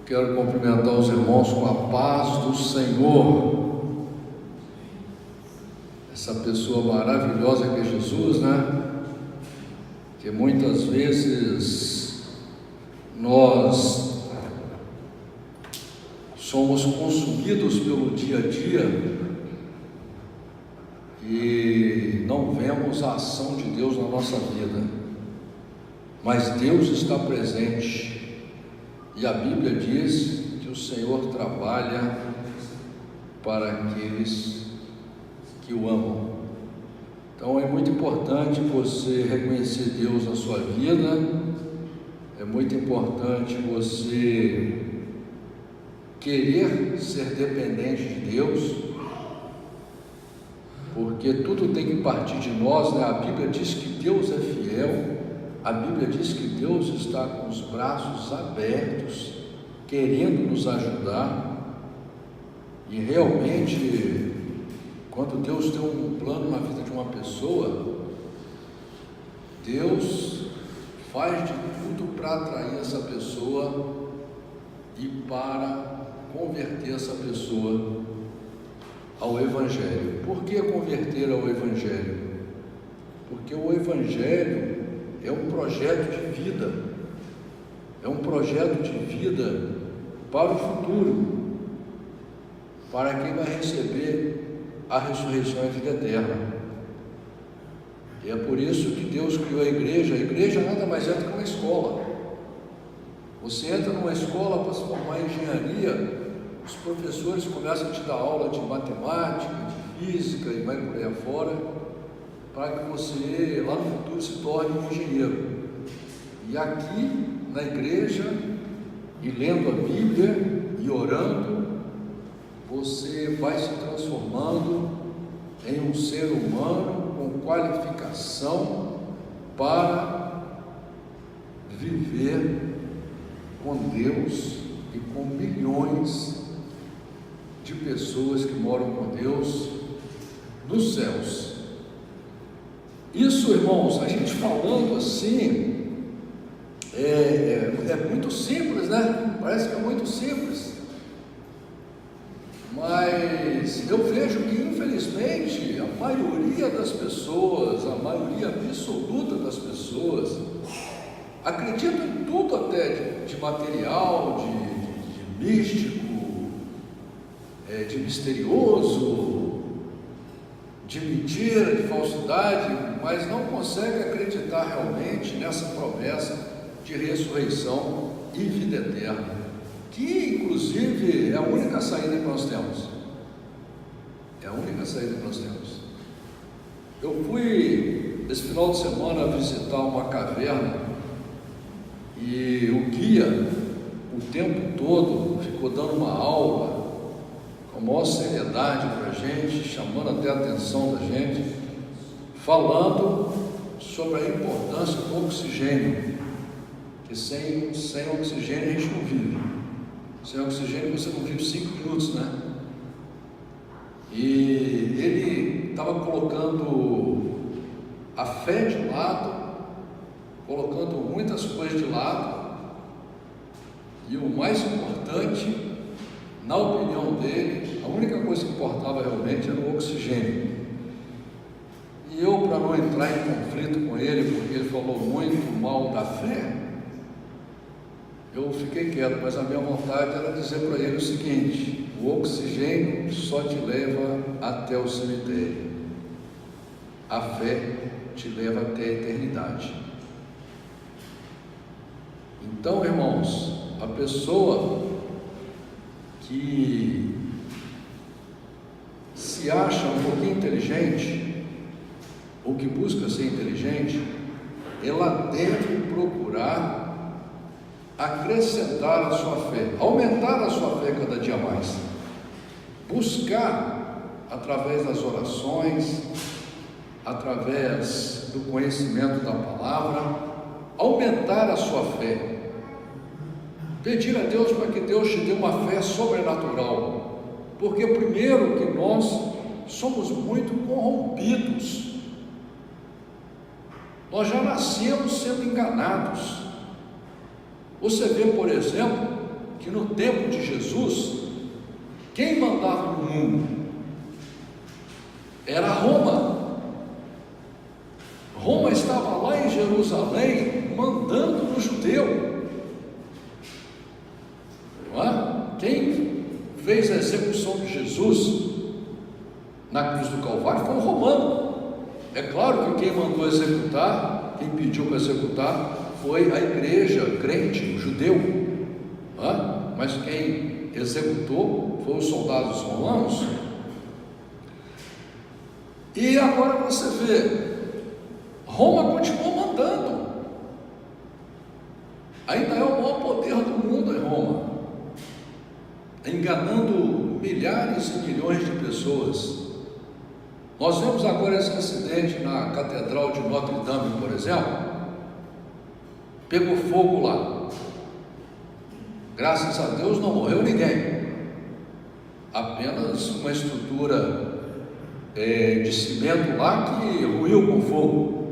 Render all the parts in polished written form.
Quero cumprimentar os irmãos com a paz do Senhor. Essa pessoa maravilhosa que é Jesus, né? Que muitas vezes nós somos consumidos pelo dia a dia e não vemos a ação de Deus na nossa vida, mas Deus está presente. E a Bíblia diz que o Senhor trabalha para aqueles que o amam. Então é muito importante você reconhecer Deus na sua vida, é muito importante você querer ser dependente de Deus, porque tudo tem que partir de nós, né? A Bíblia diz que Deus é fiel. A Bíblia diz que Deus está com os braços abertos, querendo nos ajudar, e realmente, quando Deus tem um plano na vida de uma pessoa, Deus faz de tudo para atrair essa pessoa e para converter essa pessoa ao Evangelho. Por que converter ao Evangelho? Porque o Evangelho é um projeto de vida, é um projeto de vida para o futuro, para quem vai receber a ressurreição e a vida eterna. E é por isso que Deus criou a igreja nada mais é do que uma escola. Você entra numa escola para se formar em engenharia, os professores começam a te dar aula de matemática, de física e vai por aí afora, para que você lá no futuro se torne um engenheiro. E aqui na igreja, e lendo a Bíblia e orando, você vai se transformando em um ser humano com qualificação para viver com Deus e com milhões de pessoas que moram com Deus nos céus. Isso, irmãos, a gente falando assim, é muito simples, né? Parece que é muito simples, mas eu vejo que, infelizmente, a maioria das pessoas, a maioria absoluta das pessoas, acredita em tudo até de material, de místico, de misterioso, de mentira, de falsidade, mas não consegue acreditar realmente nessa promessa de ressurreição e vida eterna, que inclusive é a única saída que nós temos. É a única saída que nós temos. Eu fui esse final de semana visitar uma caverna e o guia, o tempo todo, ficou dando uma aula com a maior seriedade para a gente, chamando até a atenção da gente, falando sobre a importância do oxigênio, que sem oxigênio a gente não vive. Sem oxigênio você não vive 5 minutos, né? E ele estava colocando a fé de lado, colocando muitas coisas de lado, e o mais importante, na opinião dele, a única coisa que importava realmente era o oxigênio. E eu, para não entrar em conflito com ele, porque ele falou muito mal da fé, eu fiquei quieto, mas a minha vontade era dizer para ele o seguinte: o oxigênio só te leva até o cemitério, a fé te leva até a eternidade. Então, irmãos, a pessoa que se acha um pouquinho inteligente, ou que busca ser inteligente, ela deve procurar acrescentar a sua fé, aumentar a sua fé cada dia mais, buscar através das orações, através do conhecimento da palavra, aumentar a sua fé, pedir a Deus para que Deus te dê uma fé sobrenatural, porque primeiro que nós somos muito corrompidos, nós já nascemos sendo enganados. Você vê, por exemplo, que que no tempo de Jesus, quem mandava no mundo era Roma. Roma estava lá em Jerusalém mandando no judeu, não é? Quem fez a execução de Jesus na cruz do Calvário foi um romano. É claro que quem mandou executar, quem pediu para executar, foi a igreja crente, o judeu, não é? Mas quem executou foram os soldados romanos. E agora você vê, Roma continuou mandando. Ainda é o maior poder do mundo, é Roma, enganando milhares e milhões de pessoas. Nós vemos agora esse acidente na Catedral de Notre Dame, por exemplo. Pegou fogo lá. Graças a Deus não morreu ninguém. Apenas uma estrutura de cimento lá que ruiu com fogo.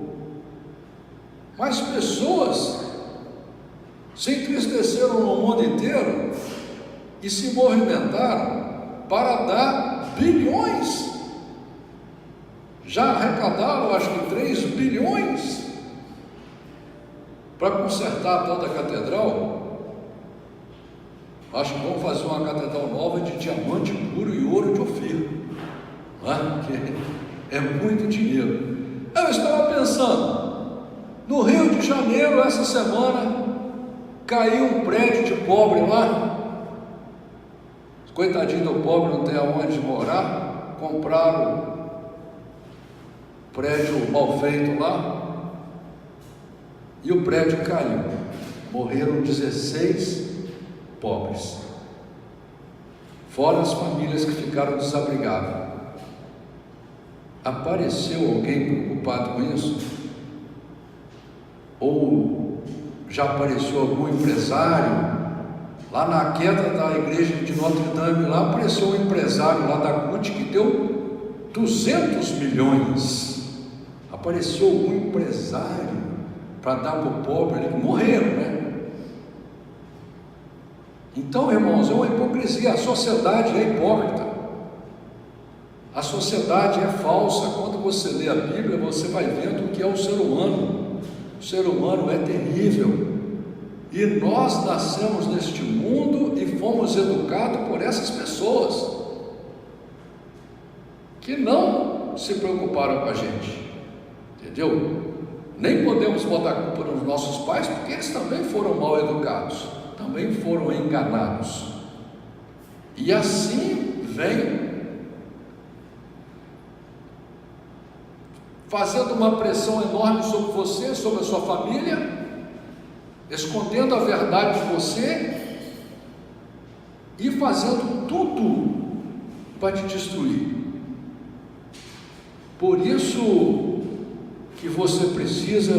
Mas pessoas se entristeceram no mundo inteiro e se movimentaram para dar bilhões. Já arrecadaram, acho que 3 bilhões para consertar a tal da catedral. Acho que vão fazer uma catedral nova de diamante puro e ouro de Ofir, não é? Que é muito dinheiro. Eu estava pensando, no Rio de Janeiro, essa semana, caiu um prédio de pobre lá. Coitadinho do pobre, não tem aonde morar, compraram prédio mal feito lá, e o prédio caiu, morreram 16 pobres, fora as famílias que ficaram desabrigadas. Apareceu alguém preocupado com isso? Ou já apareceu algum empresário? Lá na queda da igreja de Notre Dame, lá apareceu um empresário lá da CUT que deu 200 milhões. Apareceu um empresário para dar para o pobre ali, que morreram, né? Então, irmãos, é uma hipocrisia. A sociedade é hipócrita. A sociedade é falsa. Quando você lê a Bíblia, você vai vendo o que é o ser humano. O ser humano é terrível. E nós nascemos neste mundo e fomos educados por essas pessoas que não se preocuparam com a gente. Entendeu? Nem podemos botar a culpa nos nossos pais, porque eles também foram mal educados, também foram enganados. E assim vem fazendo uma pressão enorme sobre você, sobre a sua família, escondendo a verdade de você e fazendo tudo para te destruir. Por isso que você precisa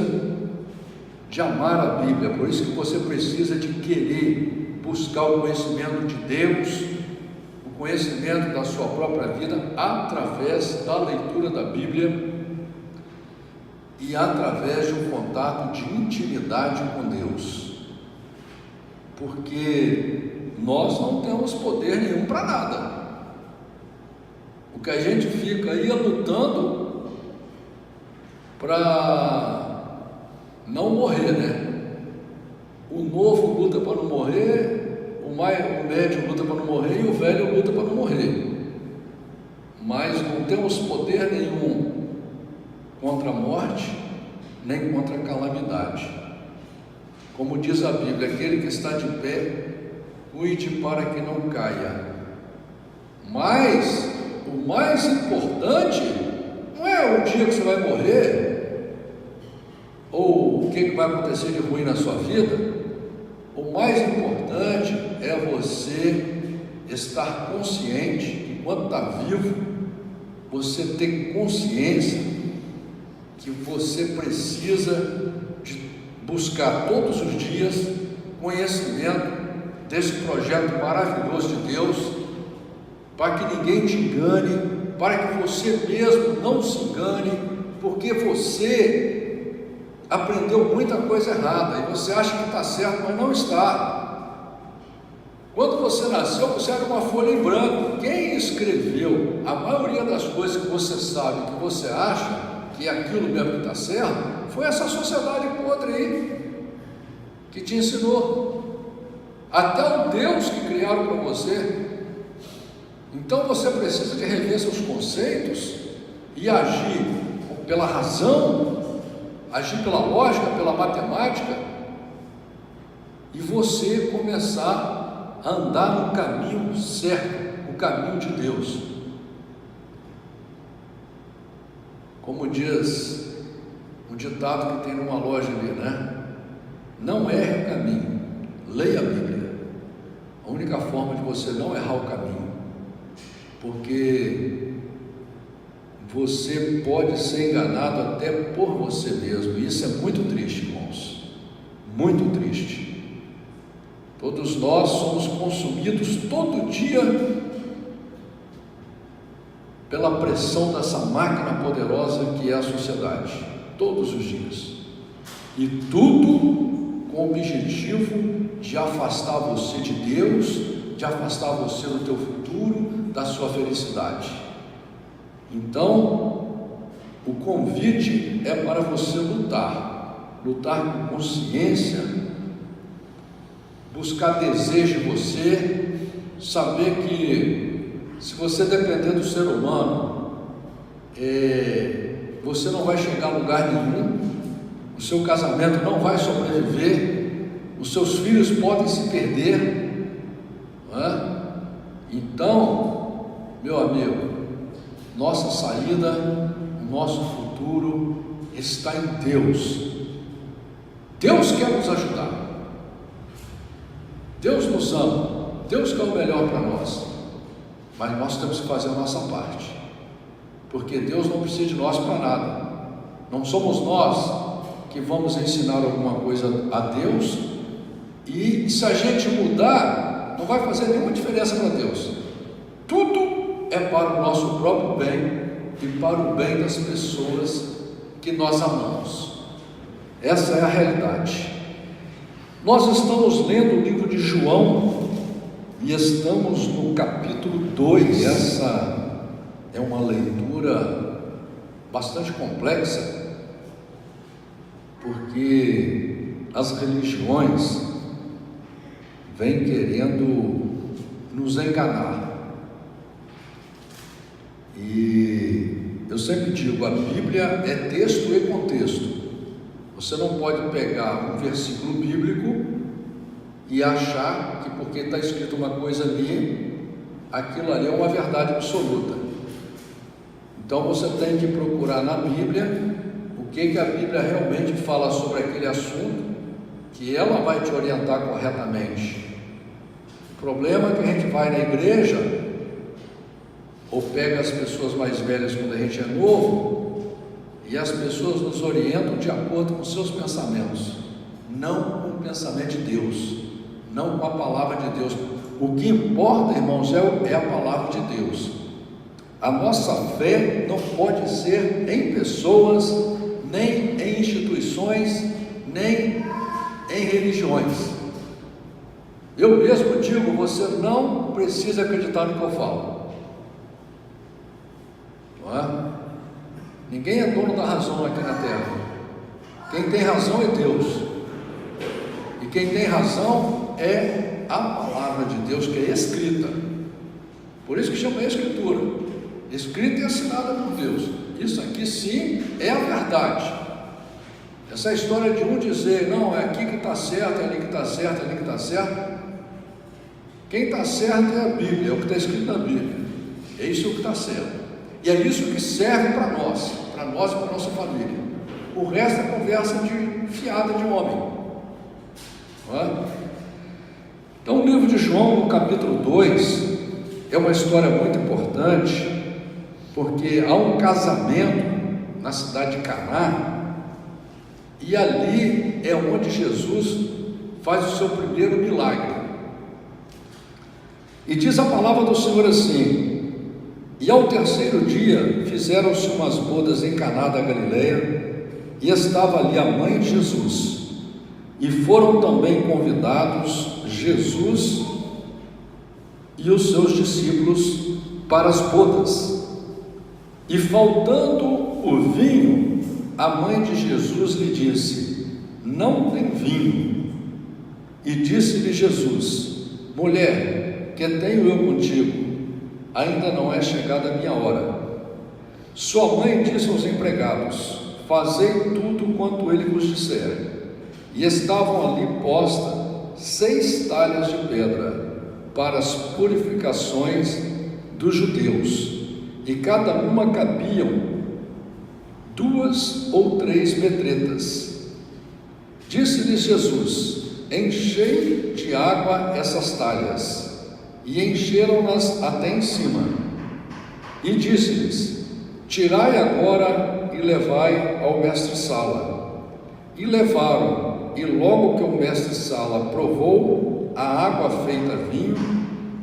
de amar a Bíblia, por isso que você precisa de querer buscar o conhecimento de Deus, o conhecimento da sua própria vida, através da leitura da Bíblia e através de um contato de intimidade com Deus, porque nós não temos poder nenhum para nada. O que a gente fica aí é lutando para não morrer, né? O novo luta para não morrer, o médio luta para não morrer e o velho luta para não morrer. Mas não temos poder nenhum contra a morte, nem contra a calamidade. Como diz a Bíblia, aquele que está de pé, cuide para que não caia. Mas o mais importante não é o dia que você vai morrer, ou o que vai acontecer de ruim na sua vida. O mais importante é você estar consciente, enquanto está vivo, você ter consciência que você precisa de buscar todos os dias conhecimento desse projeto maravilhoso de Deus, para que ninguém te engane, para que você mesmo não se engane, porque você aprendeu muita coisa errada e você acha que está certo, mas não está. Quando você nasceu, você era uma folha em branco. Quem escreveu a maioria das coisas que você sabe, que você acha que é aquilo mesmo que está certo, foi essa sociedade podre aí, que te ensinou. Até o Deus que criaram para você. Então você precisa de rever seus conceitos e agir pela razão, agir pela lógica, pela matemática, e você começar a andar no caminho certo, o caminho de Deus. Como diz um ditado que tem numa loja ali, né? Não erre o caminho, leia a Bíblia. A única forma de você não errar o caminho, porque você pode ser enganado até por você mesmo, e isso é muito triste, irmãos, muito triste. Todos nós somos consumidos todo dia pela pressão dessa máquina poderosa que é a sociedade, todos os dias, e tudo com o objetivo de afastar você de Deus, de afastar você do teu futuro, da sua felicidade. Então, o convite é para você lutar com consciência, buscar desejo em você, saber que se você depender do ser humano, você não vai chegar a lugar nenhum, o seu casamento não vai sobreviver, os seus filhos podem se perder, não é? Então, meu amigo, nossa saída, nosso futuro está em Deus. Deus quer nos ajudar, Deus nos ama, Deus quer o melhor para nós, mas nós temos que fazer a nossa parte, porque Deus não precisa de nós para nada. Não somos nós que vamos ensinar alguma coisa a Deus, e se a gente mudar, não vai fazer nenhuma diferença para Deus. Tudo é para o nosso próprio bem e para o bem das pessoas que nós amamos. Essa é a realidade. Nós estamos lendo o livro de João e estamos no capítulo 2. Essa é uma leitura bastante complexa, porque as religiões vêm querendo nos enganar. E eu sempre digo, a Bíblia é texto e contexto. Você não pode pegar um versículo bíblico e achar que porque está escrito uma coisa ali, aquilo ali é uma verdade absoluta. Então você tem que procurar na Bíblia o que a Bíblia realmente fala sobre aquele assunto, que ela vai te orientar corretamente. O problema é que a gente vai na igreja, ou pega as pessoas mais velhas quando a gente é novo, e as pessoas nos orientam de acordo com seus pensamentos, não com o pensamento de Deus, não com a palavra de Deus. O que importa, irmãos, é a palavra de Deus. A nossa fé não pode ser em pessoas, nem em instituições, nem em religiões. Eu mesmo digo, você não precisa acreditar no que eu falo, não é? Ninguém é dono da razão aqui na terra. Quem tem razão é Deus, e quem tem razão é a palavra de Deus, que é escrita. Por isso que chama Escritura, escrita e assinada por Deus. Isso aqui sim é a verdade. Essa história de um dizer, não, é aqui que está certo, é ali que está certo, é ali que está certo. Quem está certo é a Bíblia, é o que está escrito na Bíblia. É isso que está certo. E é isso que serve para nós e para a nossa família. O resto é conversa de fiada de homem, não é? Então o livro de João, no capítulo 2, é uma história muito importante, porque há um casamento na cidade de Caná, e ali é onde Jesus faz o seu primeiro milagre. E diz a palavra do Senhor assim: e ao terceiro dia fizeram-se umas bodas em Caná da Galileia, e estava ali a mãe de Jesus, e foram também convidados Jesus e os seus discípulos para as bodas. E faltando o vinho, a mãe de Jesus lhe disse: não tem vinho. E disse-lhe Jesus: mulher, que tenho eu contigo? Ainda não é chegada a minha hora. Sua mãe disse aos empregados: fazei tudo quanto ele vos disser. E estavam ali postas 6 talhas de pedra para as purificações dos judeus, e cada uma cabiam 2 ou 3 metretas. Disse-lhes Jesus: enchei de água essas talhas. E encheram-nas até em cima. E disse-lhes: tirai agora e levai ao mestre-sala. E levaram. E logo que o mestre-sala provou a água feita vinho,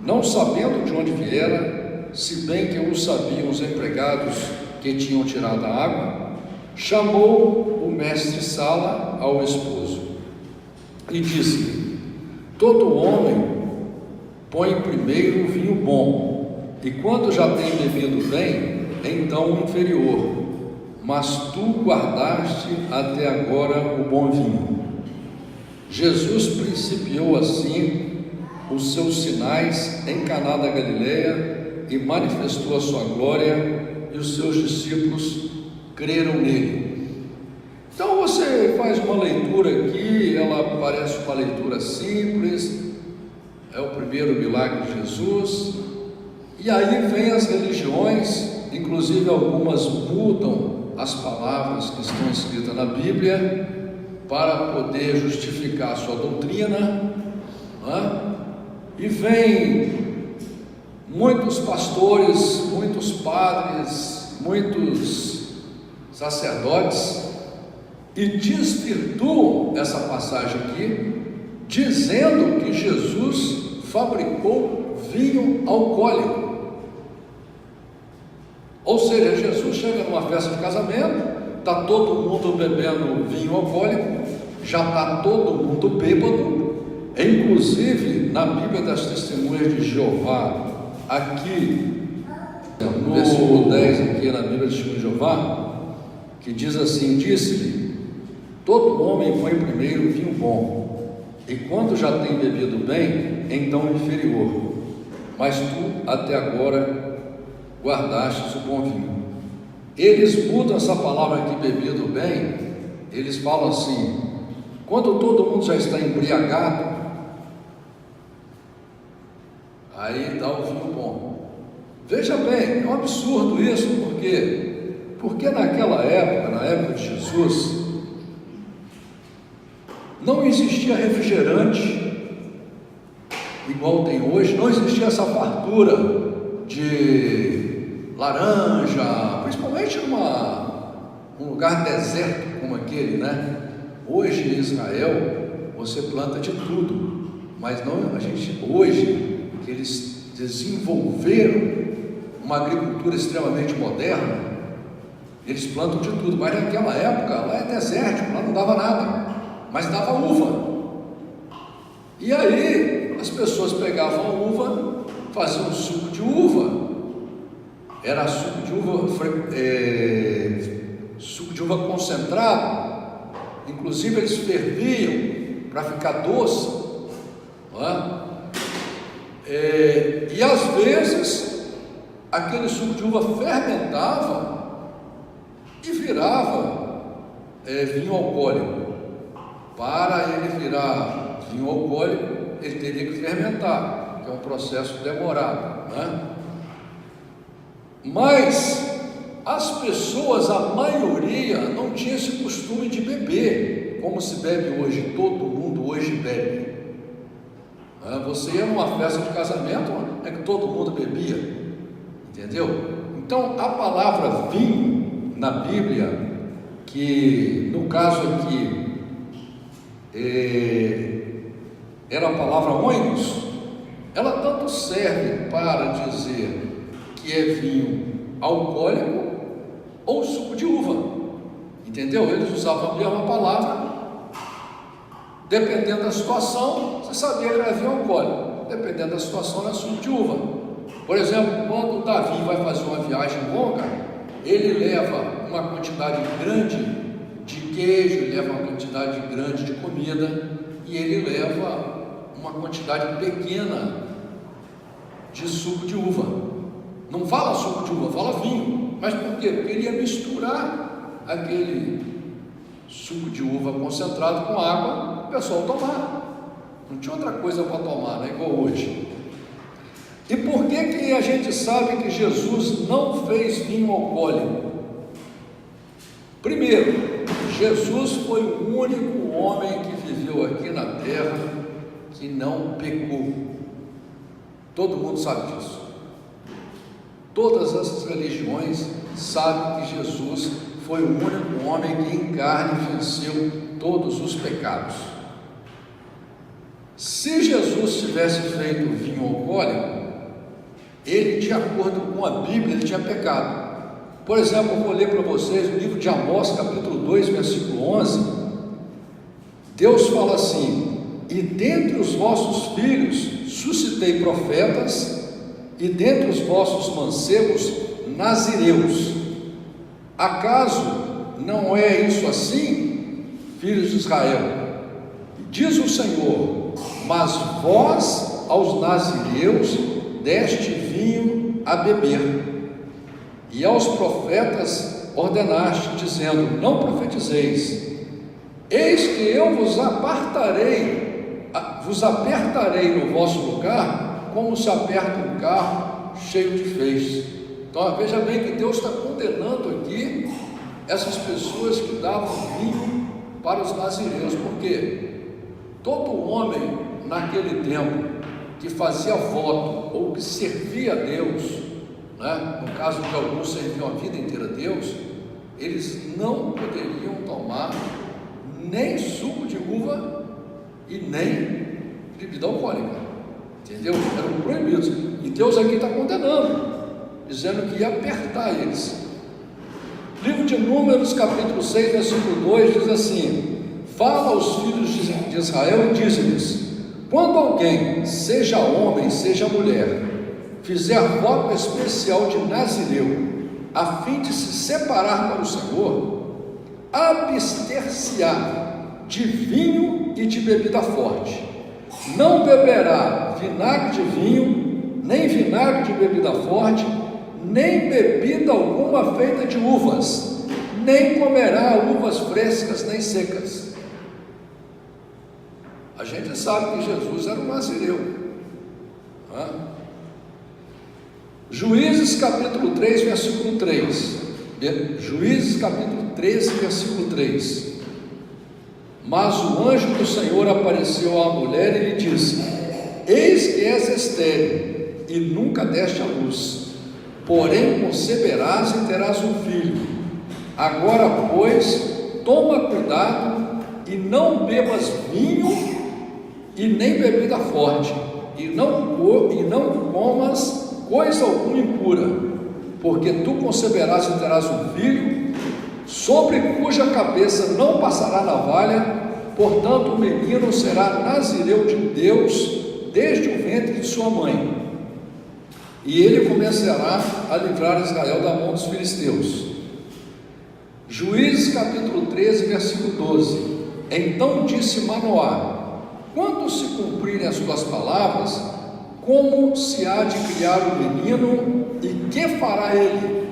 não sabendo de onde viera, se bem que o sabiam os empregados que tinham tirado a água, chamou o mestre-sala ao esposo e disse-lhe: todo homem põe primeiro o vinho bom, e quando já tem bebido bem, então o inferior, mas tu guardaste até agora o bom vinho. Jesus principiou assim os seus sinais em Caná da Galileia e manifestou a sua glória, e os seus discípulos creram nele. Então você faz uma leitura aqui, ela parece uma leitura simples, é o primeiro milagre de Jesus, e aí vem as religiões, inclusive algumas mudam as palavras que estão escritas na Bíblia para poder justificar a sua doutrina, e vem muitos pastores, muitos padres, muitos sacerdotes e desvirtuam essa passagem aqui, dizendo que Jesus fabricou vinho alcoólico. Ou seja, Jesus chega numa festa de casamento, está todo mundo bebendo vinho alcoólico, já está todo mundo bêbado. Inclusive na Bíblia das Testemunhas de Jeová, aqui no versículo 10 aqui na Bíblia das Testemunhas de Jeová, que diz assim: disse-lhe, todo homem põe primeiro vinho bom, e quando já tem bebido bem, então o inferior, mas tu até agora guardastes o bom vinho. Eles mudam essa palavra aqui, bebido bem, eles falam assim: quando todo mundo já está embriagado, aí dá o vinho bom. Veja bem, é um absurdo isso, porque naquela época, na época de Jesus, não existia refrigerante igual tem hoje, não existia essa fartura de laranja, principalmente num lugar deserto como aquele, né? Hoje em Israel você planta de tudo, mas não hoje que eles desenvolveram uma agricultura extremamente moderna, eles plantam de tudo, mas naquela época lá é desértico, lá não dava nada, mas dava uva. E aí as pessoas pegavam a uva, faziam suco de uva. Era suco de uva concentrado. Inclusive eles ferviam para ficar doce, não é? E às vezes aquele suco de uva fermentava e virava vinho alcoólico. Para ele virar vinho alcoólico, ele teria que fermentar, que é um processo demorado, né? Mas as pessoas, a maioria, não tinha esse costume de beber, como se bebe hoje. Todo mundo hoje bebe. Você ia numa festa de casamento, é que todo mundo bebia, entendeu? Então a palavra vinho na Bíblia, que no caso aqui era a palavra oinos, ela tanto serve para dizer que é vinho alcoólico ou suco de uva, entendeu? Eles usavam a mesma palavra, dependendo da situação, você sabia que era vinho alcoólico. dependendo da situação, é suco de uva. Por exemplo, quando Davi vai fazer uma viagem longa, ele leva uma quantidade grande de queijo, ele leva uma quantidade grande de comida, e ele leva uma quantidade pequena de suco de uva. Não fala suco de uva, fala vinho. Mas por quê? Porque ele ia misturar aquele suco de uva concentrado com água, o pessoal tomar. Não tinha outra coisa para tomar, né? Igual hoje. E por que a gente sabe que Jesus não fez vinho alcoólico? Primeiro, Jesus foi o único homem que viveu aqui na terra que não pecou. Todo mundo sabe disso. Todas essas religiões sabem que Jesus foi o único homem que em carne venceu todos os pecados. Se Jesus tivesse feito vinho alcoólico, ele, de acordo com a Bíblia, ele tinha pecado. Por exemplo, eu vou ler para vocês o livro de Amós, capítulo 2, versículo 11. Deus fala assim: e dentre os vossos filhos suscitei profetas, e dentre os vossos mancebos nazireus. Acaso não é isso assim, filhos de Israel? Diz o Senhor: mas vós aos nazireus deste vinho a beber, e aos profetas ordenaste, dizendo: não profetizeis. Eis que eu vos apertarei no vosso lugar, como se aperta um carro cheio de feixes. Então veja bem que Deus está condenando aqui essas pessoas que davam vinho para os nazireus, porque todo homem naquele tempo que fazia voto ou que servia a Deus, né? No caso de alguns serviam a vida inteira a Deus, eles não poderiam tomar nem suco de uva e nem bebida alcoólica, entendeu? Eram proibidos, e Deus aqui está condenando, dizendo que ia apertar eles. Livro de Números, capítulo 6, versículo 2, diz assim: fala aos filhos de Israel e diz-lhes: quando alguém, seja homem, seja mulher, fizer voto especial de nazireu, a fim de se separar para o Senhor, abster-se-á de vinho e de bebida forte. Não beberá vinagre de vinho, nem vinagre de bebida forte, nem bebida alguma feita de uvas, nem comerá uvas frescas nem secas. A gente sabe que Jesus era um nazireu. Juízes capítulo 3, versículo 3. Juízes capítulo 13, versículo 3. Mas o anjo do Senhor apareceu à mulher e lhe disse: eis que és estéril e nunca deste à luz, porém conceberás e terás um filho. Agora, pois, toma cuidado e não bebas vinho e nem bebida forte, e não comas coisa alguma impura, porque tu conceberás e terás um filho, sobre cuja cabeça não passará navalha. Portanto, o menino será nazireu de Deus desde o ventre de sua mãe, e ele começará a livrar Israel da mão dos filisteus. Juízes capítulo 13, versículo 12. Então disse Manoá: quando se cumprirem as tuas palavras, como se há de criar o menino, e que fará ele?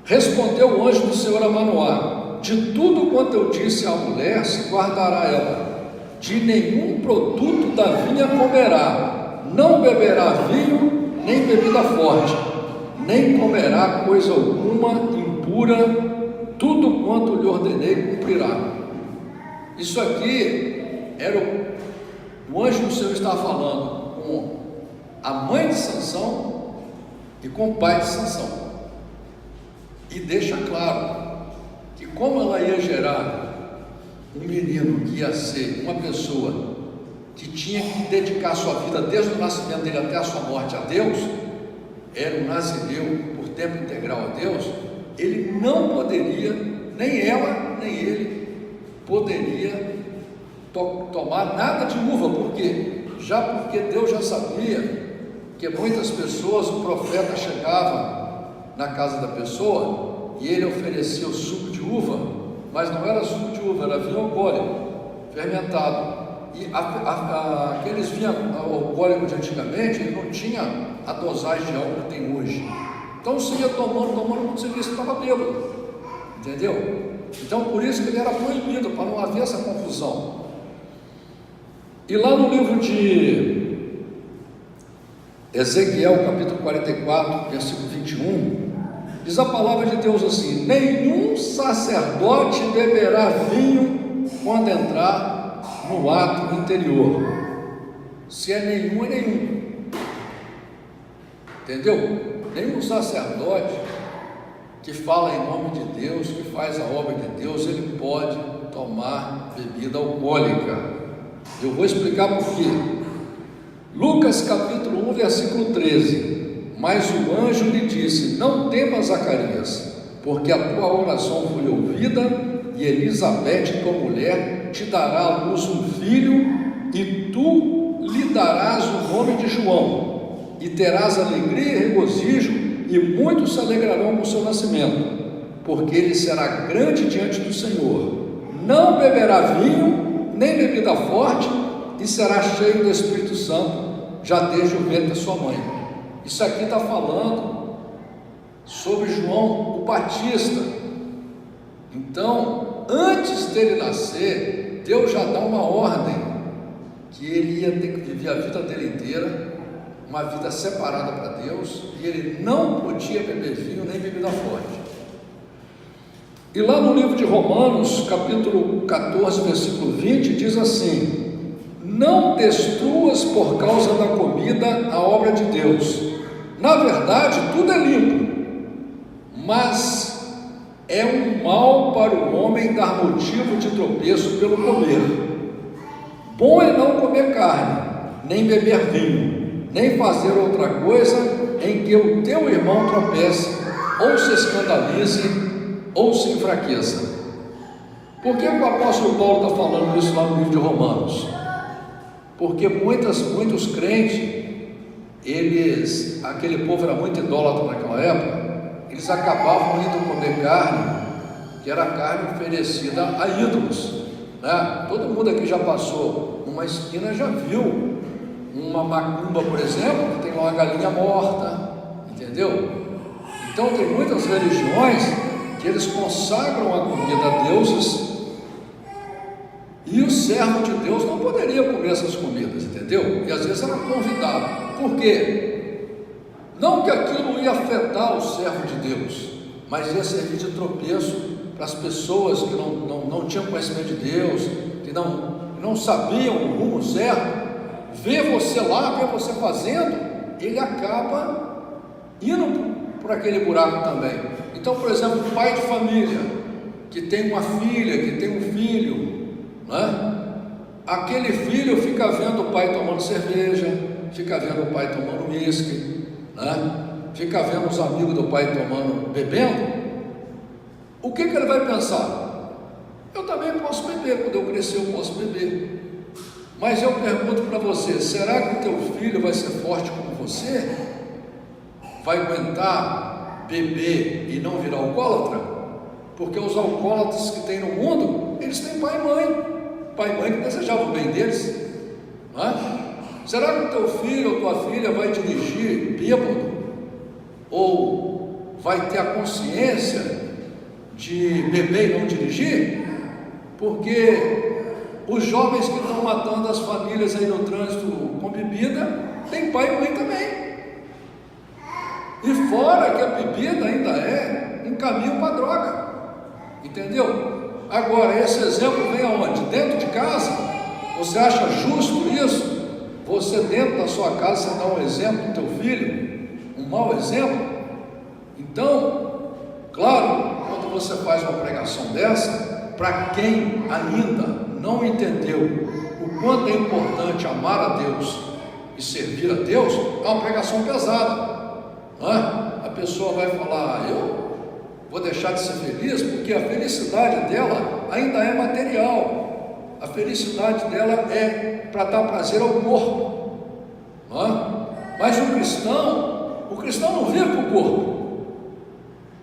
Respondeu o anjo do Senhor a Manoá: de tudo quanto eu disse à mulher se guardará ela, de nenhum produto da vinha comerá, não beberá vinho nem bebida forte, nem comerá coisa alguma impura, tudo quanto lhe ordenei cumprirá. Isso aqui era o anjo do Senhor estava falando com a mãe de Sansão e com o pai de Sansão, e deixa claro que como ela ia gerar um menino que ia ser uma pessoa que tinha que dedicar sua vida desde o nascimento dele até a sua morte a Deus, era um nazireu por tempo integral a Deus, ele não poderia, nem ela nem ele poderia tomar nada de uva. Por quê? Porque Deus já sabia que muitas pessoas, o profeta chegava na casa da pessoa e ele oferecia o suco de uva, mas não era suco de uva, era vinho alcoólico, fermentado. E aqueles vinhos alcoólicos de antigamente, ele não tinha a dosagem de álcool que tem hoje. Então você ia tomando, quando você via, você estava bêbado, entendeu? Então por isso que ele era proibido, para não haver essa confusão. E lá no livro de Ezequiel, capítulo 44, versículo 21, diz a palavra de Deus assim: nenhum sacerdote beberá vinho quando entrar no ato interior. Se é nenhum, é nenhum. Entendeu? Nenhum sacerdote que fala em nome de Deus, que faz a obra de Deus, ele pode tomar bebida alcoólica. Eu vou explicar por quê. Lucas capítulo 1, versículo 13. Mas o anjo lhe disse: não temas, Zacarias, porque a tua oração foi ouvida, e Elizabeth, tua mulher, te dará à luz um filho, e tu lhe darás o nome de João, e terás alegria e regozijo, e muitos se alegrarão com o seu nascimento, porque ele será grande diante do Senhor. Não beberá vinho, nem bebida forte, e será cheio do Espírito Santo, já desde o ventre da sua mãe. Isso aqui está falando sobre João o Batista. Então, antes dele nascer, Deus já dá uma ordem, que ele ia ter que viver a vida dele inteira, uma vida separada para Deus, e ele não podia beber vinho nem bebida forte. E lá no livro de Romanos, capítulo 14, versículo 20, diz assim: não destruas por causa da comida a obra de Deus. Na verdade, tudo é limpo, mas é um mal para o homem dar motivo de tropeço pelo comer. Bom é não comer carne, nem beber vinho, nem fazer outra coisa em que o teu irmão tropece, ou se escandalize, ou se enfraqueça. Por que o apóstolo Paulo está falando isso lá no livro de Romanos? Porque muitos crentes, aquele povo era muito idólatra naquela época, eles acabavam indo comer carne, que era carne oferecida a ídolos, né? Todo mundo aqui já passou numa esquina, já viu uma macumba, por exemplo, que tem lá uma galinha morta, entendeu? Então tem muitas religiões que eles consagram a comida a deuses, e o servo de Deus não poderia comer essas comidas, entendeu? E às vezes era convidado. Por quê? Não que aquilo ia afetar o servo de Deus, mas ia servir de tropeço para as pessoas que não tinham conhecimento de Deus, que não sabiam o rumo certo. Ver você lá, ver você fazendo, ele acaba indo por aquele buraco também. Então, por exemplo, um pai de família que tem uma filha, que tem um filho, né? Aquele filho fica vendo o pai tomando cerveja, fica vendo o pai tomando uísque, né? Fica vendo os amigos do pai bebendo. O que ele vai pensar? Eu também posso beber, quando eu crescer eu posso beber. Mas eu pergunto para você, será que o teu filho vai ser forte como você? Vai aguentar beber e não virar alcoólatra? Porque os alcoólatras que tem no mundo, eles têm pai e mãe que desejavam o bem deles, não é? Será que o teu filho ou tua filha vai dirigir bêbado? Ou vai ter a consciência de beber e não dirigir? Porque os jovens que estão matando as famílias aí no trânsito com bebida, tem pai e mãe também. E fora que a bebida ainda é um caminho para a droga, entendeu? Agora, esse exemplo vem aonde? Dentro de casa? Você acha justo isso? Você dentro da sua casa, você dá um exemplo do teu filho? Um mau exemplo? Então, claro, quando você faz uma pregação dessa, para quem ainda não entendeu o quanto é importante amar a Deus e servir a Deus, é uma pregação pesada, não é? A pessoa vai falar: eu vou deixar de ser feliz porque a felicidade dela ainda é material. a felicidade dela é para dar prazer ao corpo, não é? Mas o cristão não vive para o corpo,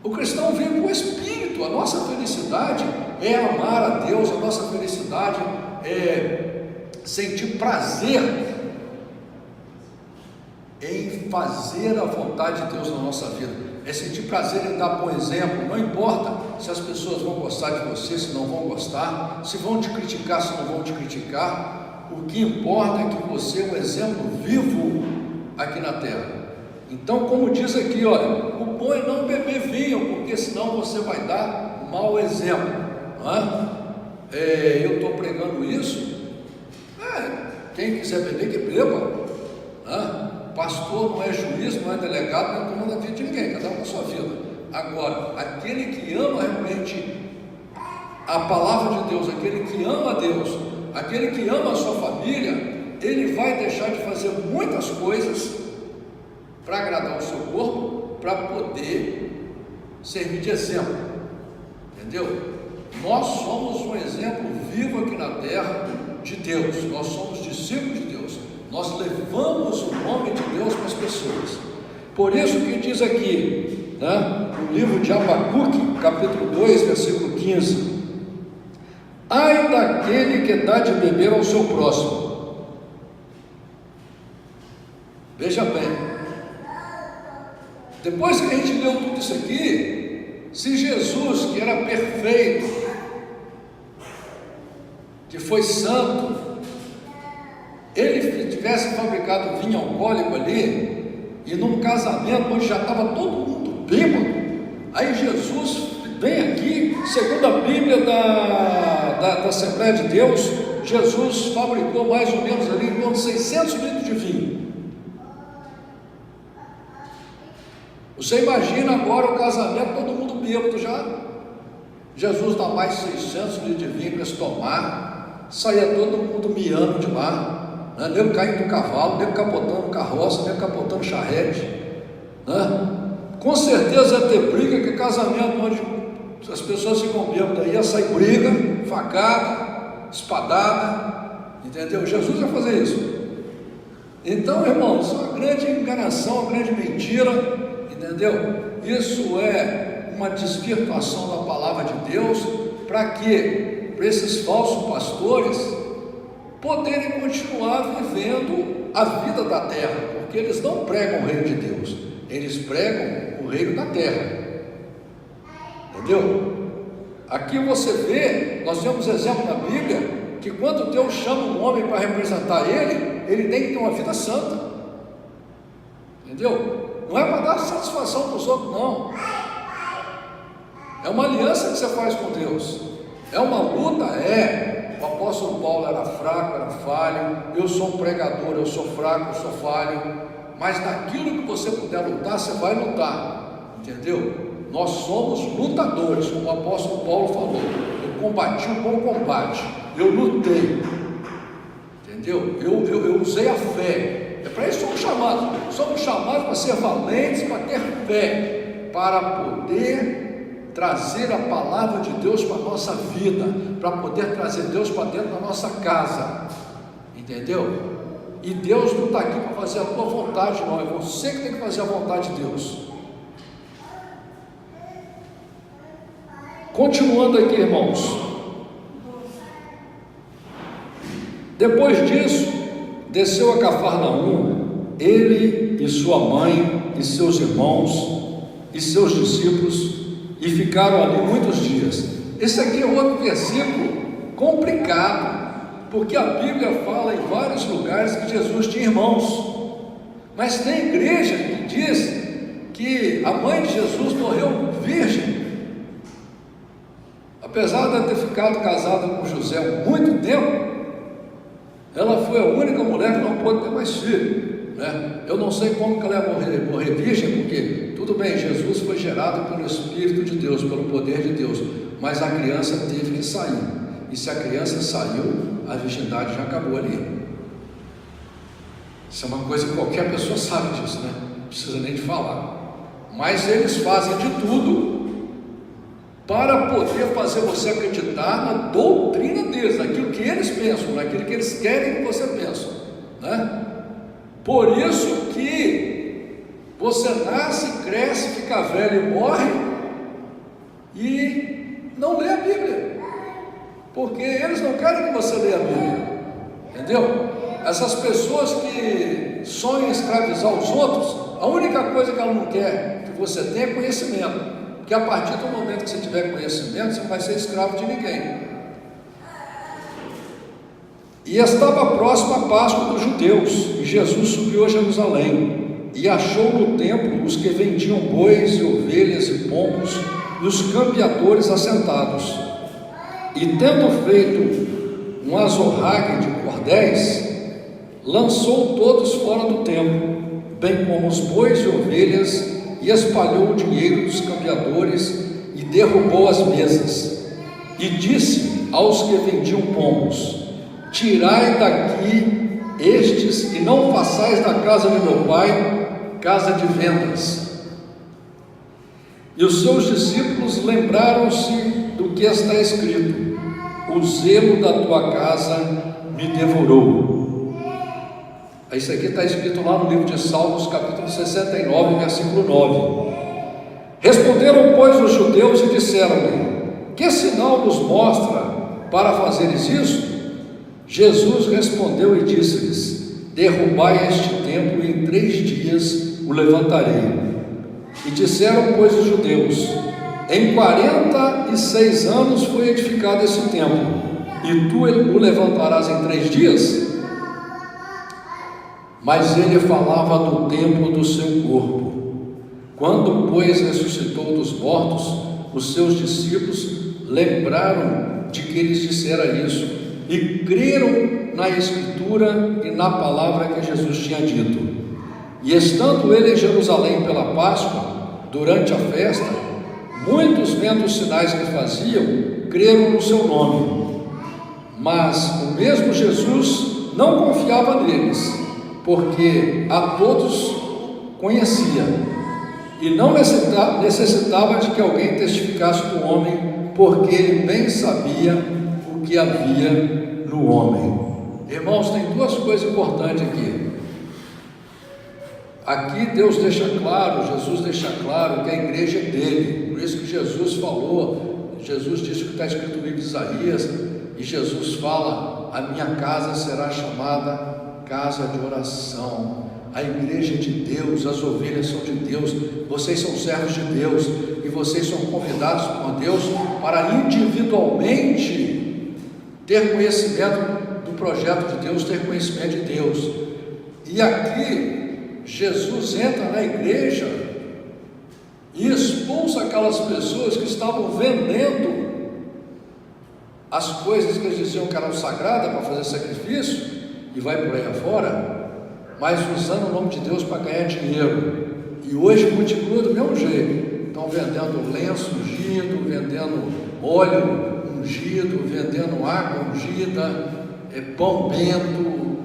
o cristão vive para o espírito. A nossa felicidade é amar a Deus, a nossa felicidade é sentir prazer em fazer a vontade de Deus na nossa vida, é sentir prazer em dar bom exemplo. Não importa se as pessoas vão gostar de você, se não vão gostar, se vão te criticar, se não vão te criticar. O que importa é que você é um exemplo vivo aqui na terra. Então, como diz aqui, olha, o bom é não beber vinho, porque senão você vai dar um mau exemplo, não é? Eu estou pregando isso, quem quiser beber, que beba, não é? Pastor não é juiz, não é delegado, não é dono da vida de ninguém, cada um com a sua vida. Agora, aquele que ama realmente a palavra de Deus, aquele que ama a Deus, aquele que ama a sua família, ele vai deixar de fazer muitas coisas para agradar o seu corpo, para poder servir de exemplo, entendeu? Nós somos um exemplo vivo aqui na terra de Deus, nós somos discípulos de Deus, nós levamos o nome de Deus para as pessoas. Por isso que diz aqui, né, no livro de Abacuque, capítulo 2, versículo 15: ai daquele que dá de beber ao seu próximo. Veja bem, depois que a gente leu tudo isso aqui, se Jesus, que era perfeito, que foi santo, ele tivesse fabricado vinho alcoólico ali, e num casamento onde já estava todo mundo bêbado, aí Jesus vem aqui, segundo a Bíblia da Assembleia de Deus, Jesus fabricou mais ou menos ali em torno de 600 litros de vinho. Você imagina agora o casamento, todo mundo bêbado já. Jesus dá mais 600 litros de vinho para se tomar, saía todo mundo miando de lá, né? Nego caindo do cavalo, nego capotando carroça, nego capotando charrete, né? Com certeza ia ter briga, que casamento onde as pessoas ficam bêbadas, ia sair briga, facada, espadada, entendeu? Jesus ia fazer isso. Então, irmãos, isso é uma grande enganação, uma grande mentira, entendeu? Isso é uma desvirtuação da palavra de Deus, para quê? Para esses falsos pastores poderem continuar vivendo a vida da terra, porque eles não pregam o reino de Deus, eles pregam o reino da terra, entendeu? Aqui você vê, nós temos exemplo na Bíblia, que quando Deus chama um homem para representar ele tem que ter uma vida santa, entendeu? Não é para dar satisfação para os outros, não. É uma aliança que você faz com Deus, é uma luta, O apóstolo Paulo era fraco, era falho, eu sou um pregador, eu sou fraco, eu sou falho, mas naquilo que você puder lutar, você vai lutar, entendeu? Nós somos lutadores, como o apóstolo Paulo falou, eu combati um bom combate, eu lutei, entendeu? Eu usei a fé, é para isso que somos chamados para ser valentes, para ter fé, para poder trazer a palavra de Deus para a nossa vida, para poder trazer Deus para dentro da nossa casa, entendeu? E Deus não está aqui para fazer a tua vontade, não, é você que tem que fazer a vontade de Deus. Continuando aqui, irmãos, depois disso, desceu a Cafarnaum, ele e sua mãe, e seus irmãos, e seus discípulos, e ficaram ali muitos dias. Esse aqui é outro versículo complicado, porque a Bíblia fala em vários lugares que Jesus tinha irmãos, mas tem igreja que diz que a mãe de Jesus morreu virgem, apesar de ter ficado casada com José há muito tempo, ela foi a única mulher que não pôde ter mais filho, né? Eu não sei como que ela ia morrer virgem, porque tudo bem, Jesus foi gerado pelo Espírito de Deus, pelo poder de Deus, mas a criança teve que sair, e se a criança saiu, a virgindade já acabou ali. Isso é uma coisa que qualquer pessoa sabe disso, né? Não precisa nem de falar. Mas eles fazem de tudo para poder fazer você acreditar na doutrina deles, naquilo que eles pensam, naquilo que eles querem que você pense, né? Por isso que você nasce, cresce, fica velho e morre e não lê a Bíblia, porque eles não querem que você leia a Bíblia, entendeu? Essas pessoas que sonham em escravizar os outros, a única coisa que ela não quer que você tenha é conhecimento. Porque a partir do momento que você tiver conhecimento, você não vai ser escravo de ninguém. E estava próxima a Páscoa dos judeus, e Jesus subiu a Jerusalém, e achou no templo os que vendiam bois e ovelhas e pombos, e os campeadores assentados. E tendo feito um azorrague de cordéis, lançou todos fora do templo, bem como os bois e ovelhas, e espalhou o dinheiro dos campeadores e derrubou as mesas. E disse aos que vendiam pombos: tirai daqui estes e não façais da casa de meu pai casa de vendas. E os seus discípulos lembraram-se do que está escrito: o zelo da tua casa me devorou. Isso aqui está escrito lá no livro de Salmos, capítulo 69, versículo 9. Responderam, pois, os judeus e disseram-lhe: que sinal nos mostra para fazeres isso? Jesus respondeu e disse-lhes: derrubai este templo e em 3 dias o levantarei. E disseram, pois, os judeus: em 46 anos foi edificado esse templo, e tu o levantarás em 3 dias? Mas ele falava do templo do seu corpo. Quando, pois, ressuscitou dos mortos, os seus discípulos lembraram de que eles dissera isso, e creram na Escritura e na palavra que Jesus tinha dito. E estando ele em Jerusalém pela Páscoa, durante a festa, muitos, vendo os sinais que faziam, creram no seu nome. Mas o mesmo Jesus não confiava neles, porque a todos conhecia, e não necessitava de que alguém testificasse do homem, porque ele bem sabia o que havia no homem. Irmãos, tem 2 coisas importantes aqui. Aqui Deus deixa claro, Jesus deixa claro que a igreja é dele. Por isso que Jesus falou, Jesus disse que está escrito no livro de Isaías, e Jesus fala: a minha casa será chamada casa de oração. A igreja é de Deus, as ovelhas são de Deus, vocês são servos de Deus, e vocês são convidados por Deus para individualmente ter conhecimento do projeto de Deus, ter conhecimento de Deus. E aqui Jesus entra na igreja e expulsa aquelas pessoas que estavam vendendo as coisas que eles diziam que eram sagradas para fazer sacrifício, e vai por aí afora, mas usando o nome de Deus para ganhar dinheiro. E hoje continua do mesmo jeito. Estão vendendo lenço ungido, vendendo óleo ungido, vendendo água ungida, pão bento,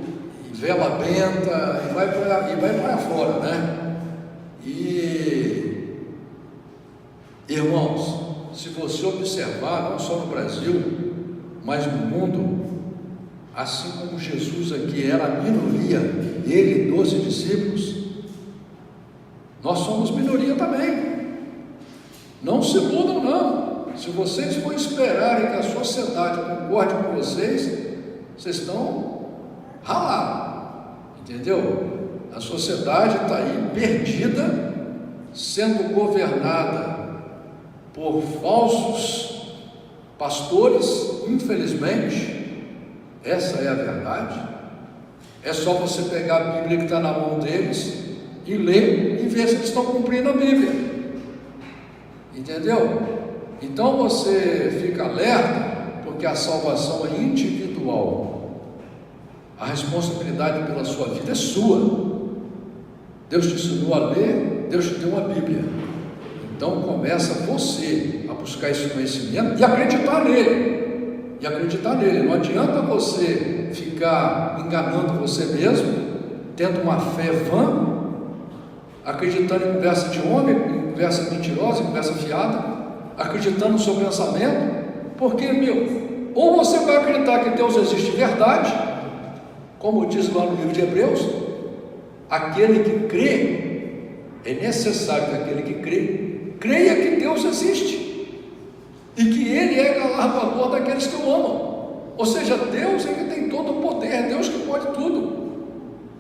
vela benta, e vai para fora, né? E, irmãos, se você observar, não só no Brasil, mas no mundo, assim como Jesus aqui era a minoria, ele e 12 discípulos, nós somos minoria também. Não se iludam, não. Se vocês for esperarem que a sociedade concorde com vocês, vocês estão ralados, entendeu? A sociedade está aí perdida, sendo governada por falsos pastores, infelizmente. Essa é a verdade. É só você pegar a Bíblia que está na mão deles e ler e ver se eles estão cumprindo a Bíblia, entendeu? Então você fica alerta, porque a salvação é individual, a responsabilidade pela sua vida é sua. Deus te ensinou a ler, Deus te deu uma Bíblia, então começa você a buscar esse conhecimento e acreditar nele. Não adianta você ficar enganando você mesmo, tendo uma fé vã, acreditando em conversa de homem, em conversa mentirosa, em conversa fiada, acreditando no seu pensamento, porque, ou você vai acreditar que Deus existe de verdade, como diz lá no livro de Hebreus, aquele que crê, é necessário que aquele que crê, creia que Deus existe, e que Ele é galardoador daqueles que o amam. Ou seja, Deus é que tem todo o poder, é Deus que pode tudo,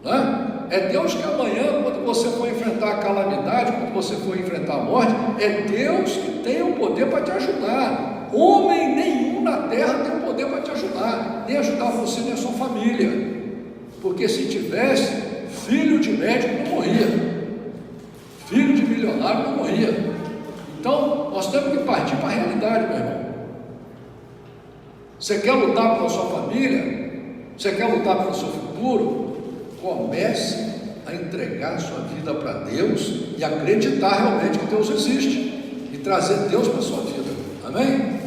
né? É Deus que amanhã, quando você for enfrentar a calamidade, quando você for enfrentar a morte, é Deus que tem o poder para te ajudar. Homem nenhum na terra tem o poder para te ajudar, nem ajudar você nem a sua família, porque se tivesse, filho de médico não morria, filho de milionário não morria. Então nós temos que partir para a realidade, meu irmão. Você quer lutar pela sua família? Você quer lutar pelo seu futuro? Comece a entregar a sua vida para Deus e acreditar realmente que Deus existe e trazer Deus para a sua vida. Amém?